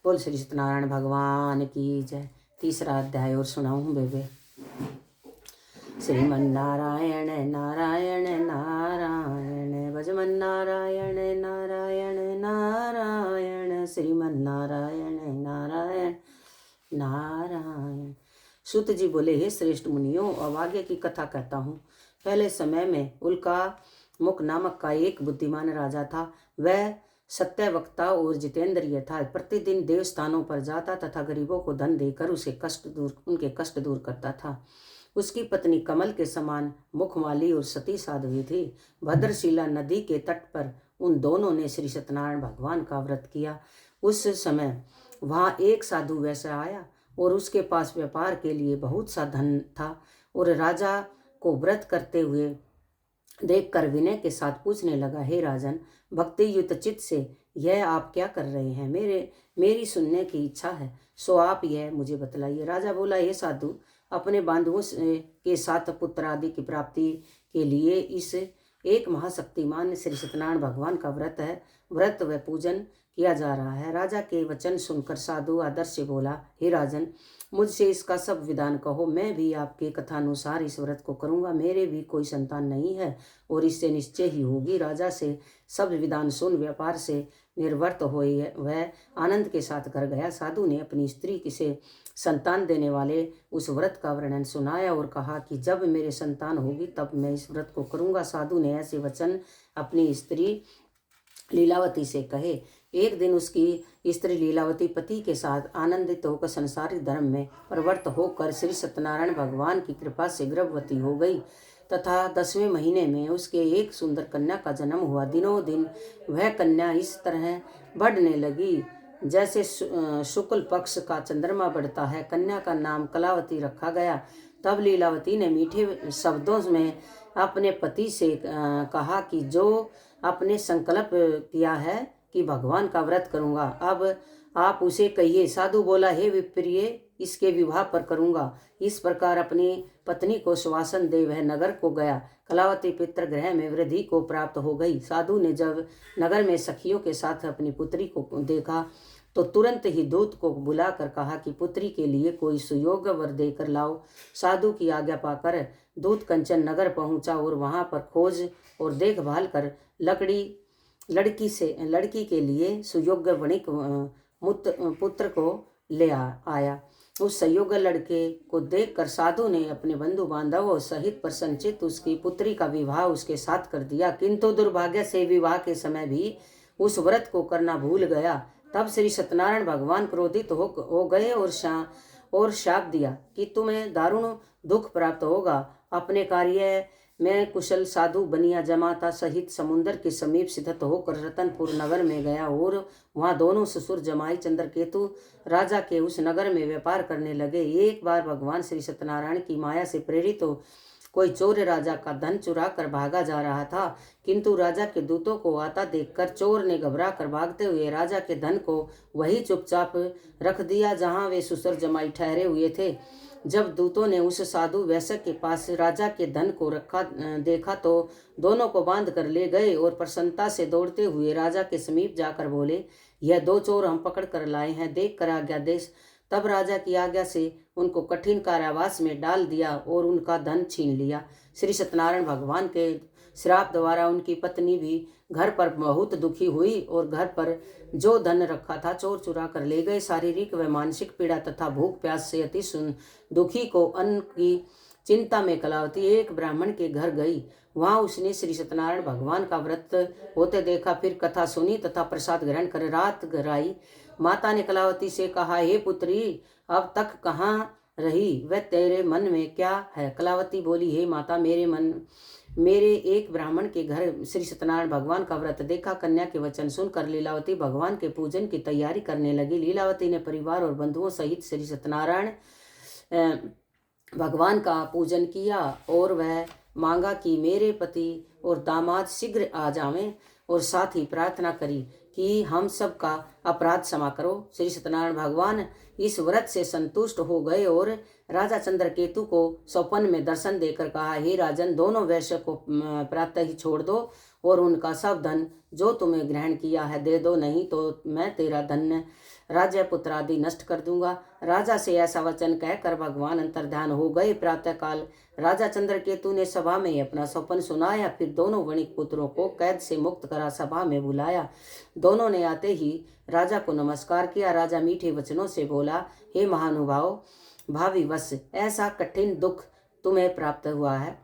बोल श्री सत्यनारायण भगवान की जय। तीसरा अध्याय और सुनाऊं बेबे। श्रीमन नारायण नारायण नारायण भजमन नारायण नारायण नारायण श्रीमन नारायण नारायण नारायण। सूत जी बोले, हे श्रेष्ठ मुनियों, अब आगे की कथा कहता हूँ। पहले समय में उल्का मुख नामक का एक बुद्धिमान राजा था। वह सत्यवक्ता और जितेंद्रिय था। प्रतिदिन देव स्थानों पर जाता तथा गरीबों को धन देकर उनके कष्ट दूर करता था। उसकी पत्नी कमल के समान मुखमाली और सती साध्वी थी। भद्रशिला नदी के तट पर उन दोनों ने श्री सत्यनारायण भगवान का व्रत किया। उस समय वहाँ एक साधु वैसा आया और उसके पास व्यापार के लिए बहुत सा धन था। और राजा को व्रत करते हुए देखकर विनय के साथ पूछने लगा, हे राजन, भक्ति युक्त चित्त से यह आप क्या कर रहे हैं? मेरी सुनने की इच्छा है, सो आप यह मुझे बतलाइए। राजा बोला, हे साधु, अपने बांधुओं के साथ पुत्र आदि की प्राप्ति के लिए इस एक महाशक्तिमान श्री सत्यनारायण भगवान का व्रत व पूजन किया जा रहा है। राजा के वचन सुनकर साधु आदर से बोला, हे राजन, मुझसे इसका सब विधान कहो, मैं भी आपके कथानुसार इस व्रत को करूंगा। मेरे भी कोई संतान नहीं है और इससे निश्चय ही होगी। राजा से सब विधान सुन व्यापार से निर्वर्त हुए वह आनंद के साथ घर गया। साधु ने अपनी स्त्री से संतान देने वाले उस व्रत का वर्णन सुनाया और कहा कि जब मेरे संतान होगी तब मैं इस व्रत को करूंगा। साधु ने ऐसे वचन अपनी स्त्री लीलावती से कहे। एक दिन उसकी स्त्री लीलावती पति के साथ आनंदित होकर संसारिक धर्म में प्रवृत्त होकर श्री सत्यनारायण भगवान की कृपा से गर्भवती हो गई तथा 10वें महीने में उसके एक सुंदर कन्या का जन्म हुआ। दिनों दिन वह कन्या इस तरह बढ़ने लगी जैसे शुक्ल पक्ष का चंद्रमा बढ़ता है। कन्या का नाम कलावती रखा गया। तब लीलावती ने मीठे शब्दों में अपने पति से कहा कि जो आपने संकल्प किया है कि भगवान का व्रत करूंगा, अब आप उसे कहिए। साधु बोला, हे विप्रिय, इसके विवाह पर करूंगा। इस प्रकार अपनी पत्नी को श्वासन दे वह नगर को गया। कलावती पितृगृह में वृद्धि को प्राप्त हो गई। साधु ने जब नगर में सखियों के साथ अपनी पुत्री को देखा तो तुरंत ही दूत को बुलाकर कहा कि पुत्री के लिए कोई सुयोग्य वर देकर लाओ। साधु की आज्ञा पाकर दूत कंचन नगर पहुंचा और वहां पर खोज और देखभाल कर लड़की के लिए सुयोग्य वणिक पुत्र को ले आया। उस संयोग्य लड़के को देखकर साधु ने अपने बंधु बांधवों सहित प्रसन्नचित्त उसकी पुत्री का विवाह उसके साथ कर दिया। किंतु दुर्भाग्य से विवाह के समय भी उस व्रत को करना भूल गया। तब श्री सत्यनारायण भगवान क्रोधित हो गए और शाप दिया कि तुम्हें दारुण दुख प्राप्त होगा। अपने कार्य में कुशल साधु बनिया जमाता सहित समुद्र के समीप स्थित होकर रतनपुर नगर में गया और वहां दोनों ससुर जमाई चंद्रकेतु राजा के उस नगर में व्यापार करने लगे। एक बार भगवान श्री सत्यनारायण की माया से प्रेरित हो कोई चोर राजा का धन चुरा कर भागा जा रहा था, किंतु राजा के दूतों को आता देखकर चोर ने घबरा कर भागते हुए राजा के धन को वही चुपचाप रख दिया जहां वे ससुर जमाई ठहरे हुए थे। जब दूतों ने उस साधु वैश्य के पास राजा के धन को रखा देखा तो दोनों को बांध कर ले गए और प्रसन्नता से दौड़ते हुए राजा के समीप जाकर बोले, यह 2 चोर हम पकड़ कर लाए हैं, देख कर आज्ञा देश। तब राजा की आज्ञा से उनको कठिन कारावास में डाल दिया और उनका धन छीन लिया। श्री सत्यनारायण भगवान के श्राप द्वारा उनकी पत्नी भी घर पर बहुत दुखी हुई और घर पर जो धन रखा था चोर चुरा कर ले गए। शारीरिक व मानसिक पीड़ा तथा भूख प्यास से अति दुखी को अन्न की चिंता में कलावती एक ब्राह्मण के घर गई। वहां उसने श्री सत्यनारायण भगवान का व्रत होते देखा, फिर कथा सुनी तथा प्रसाद ग्रहण कर रात घर आई। माता ने कलावती से कहा, हे पुत्री, अब तक कहाँ रही? वह तेरे मन में क्या है? कलावती बोली, हे माता, मेरे एक ब्राह्मण के घर श्री सत्यनारायण भगवान का व्रत देखा। कन्या के वचन सुनकर लीलावती भगवान के पूजन की तैयारी करने लगी। लीलावती ने परिवार और बंधुओं सहित श्री सत्यनारायण भगवान का पूजन किया और वह मांगा कि मेरे पति और दामाद शीघ्र आ जावें और साथ ही प्रार्थना करी कि हम सब का अपराध क्षमा करो। श्री सत्यनारायण भगवान इस व्रत से संतुष्ट हो गए और राजा चंद्रकेतु को स्वप्न में दर्शन देकर कहा, हे राजन, दोनों वैश्य को प्रातः ही छोड़ दो और उनका सब धन जो तुम्हें ग्रहण किया है दे दो, नहीं तो मैं तेरा धन राज्य पुत्र आदि नष्ट कर दूंगा। राजा से ऐसा वचन कहकर भगवान अंतर्ध्यान हो गए। प्रातःकाल राजा चंद्रकेतु ने सभा में अपना स्वप्न सुनाया। फिर दोनों वणिक पुत्रों को कैद से मुक्त करा सभा में बुलाया। दोनों ने आते ही राजा को नमस्कार किया। राजा मीठे वचनों से बोला, हे महानुभाव, भावी वश ऐसा कठिन दुख तुम्हें प्राप्त हुआ है,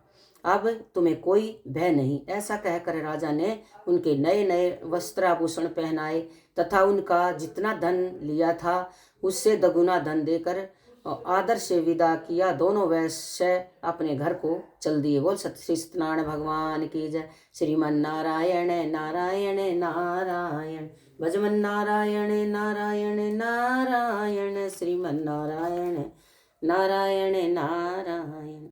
अब तुम्हें कोई भय नहीं। ऐसा कहकर राजा ने उनके नए नए वस्त्राभूषण पहनाए तथा उनका जितना धन लिया था उससे दोगुना धन देकर आदर से विदा किया। दोनों वैश्य अपने घर को चल दिए। बोल श्री सत्यनारायण भगवान की जय। श्रीमन नारायण नारायण नारायण, भजमन नारायण नारायण नारायण, श्रीमन नारायण नारायण नारायण।